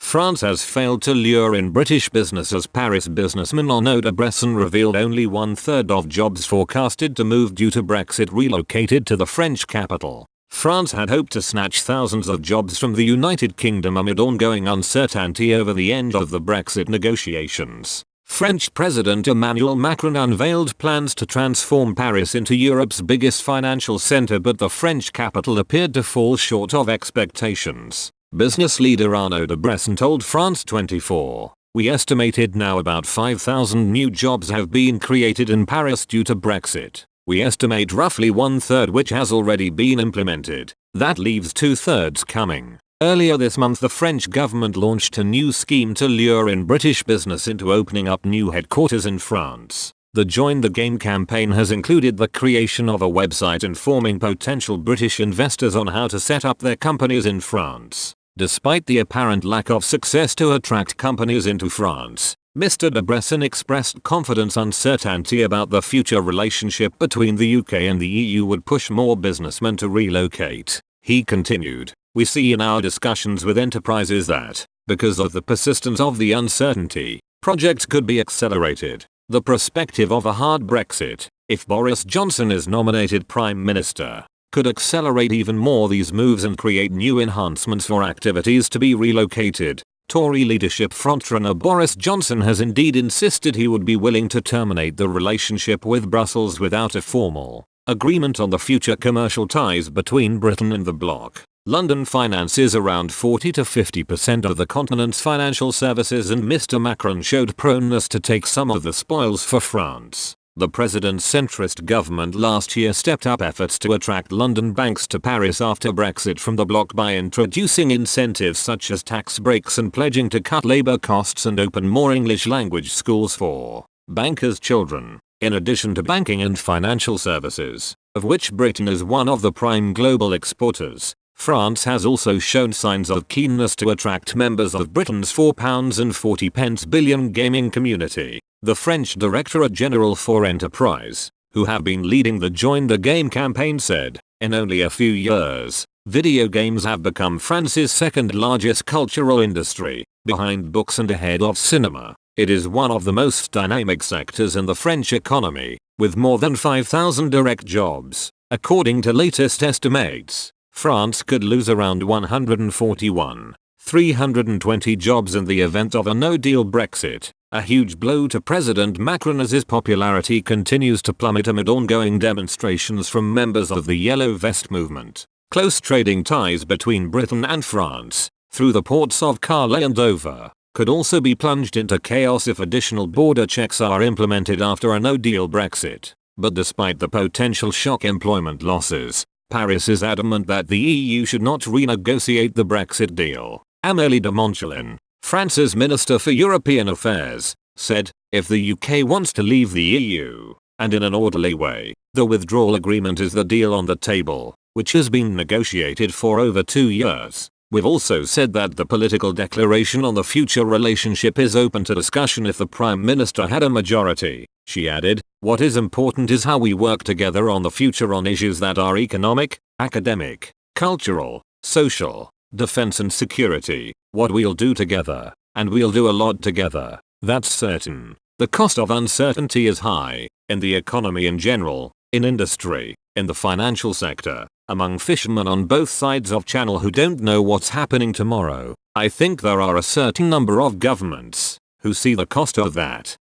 France has failed to lure in British business as Paris businessman Arnaud de Bresson revealed only 1/3 of jobs forecasted to move due to Brexit relocated to the French capital. France had hoped to snatch thousands of jobs from the United Kingdom amid ongoing uncertainty over the end of the Brexit negotiations. French President Emmanuel Macron unveiled plans to transform Paris into Europe's biggest financial center, but the French capital appeared to fall short of expectations. Business leader Arnaud de Bresson told France 24, "We estimated now about 5,000 new jobs have been created in Paris due to Brexit. We estimate roughly 1/3 which has already been implemented. That leaves 2/3 coming." Earlier this month the French government launched a new scheme to lure in British business into opening up new headquarters in France. The Join the Game campaign has included the creation of a website informing potential British investors on how to set up their companies in France. Despite the apparent lack of success to attract companies into France, Mr. de Bresson expressed confidence uncertainty about the future relationship between the UK and the EU would push more businessmen to relocate. He continued, "We see in our discussions with enterprises that, because of the persistence of the uncertainty, projects could be accelerated. The perspective of a hard Brexit, if Boris Johnson is nominated Prime Minister, could accelerate even more these moves and create new enhancements for activities to be relocated." Tory leadership frontrunner Boris Johnson has indeed insisted he would be willing to terminate the relationship with Brussels without a formal agreement on the future commercial ties between Britain and the bloc. London finances around 40 to 50% of the continent's financial services, and Mr. Macron showed proneness to take some of the spoils for France. The president's centrist government last year stepped up efforts to attract London banks to Paris after Brexit from the bloc by introducing incentives such as tax breaks and pledging to cut labour costs and open more English language schools for bankers' children. In addition to banking and financial services, of which Britain is one of the prime global exporters, France has also shown signs of keenness to attract members of Britain's £4.40 billion gaming community. The French Directorate General for Enterprise, who have been leading the Join the Game campaign, said, "In only a few years, video games have become France's second largest cultural industry, behind books and ahead of cinema. It is one of the most dynamic sectors in the French economy, with more than 5,000 direct jobs. According to latest estimates, France could lose around 141,320 jobs in the event of a no-deal Brexit, a huge blow to President Macron as his popularity continues to plummet amid ongoing demonstrations from members of the Yellow Vest movement. Close trading ties between Britain and France, through the ports of Calais and Dover, could also be plunged into chaos if additional border checks are implemented after a no-deal Brexit. But despite the potential shock employment losses, Paris is adamant that the EU should not renegotiate the Brexit deal. Amélie de Montchalin, France's Minister for European Affairs, said, "If the UK wants to leave the EU, and in an orderly way, the withdrawal agreement is the deal on the table, which has been negotiated for over 2 years. We've also said that the political declaration on the future relationship is open to discussion if the Prime Minister had a majority." She added, "What is important is how we work together on the future on issues that are economic, academic, cultural, social, defense and security, what we'll do together, and we'll do a lot together, that's certain. The cost of uncertainty is high, in the economy in general, in industry, in the financial sector, among fishermen on both sides of Channel who don't know what's happening tomorrow. I think there are a certain number of governments who see the cost of that,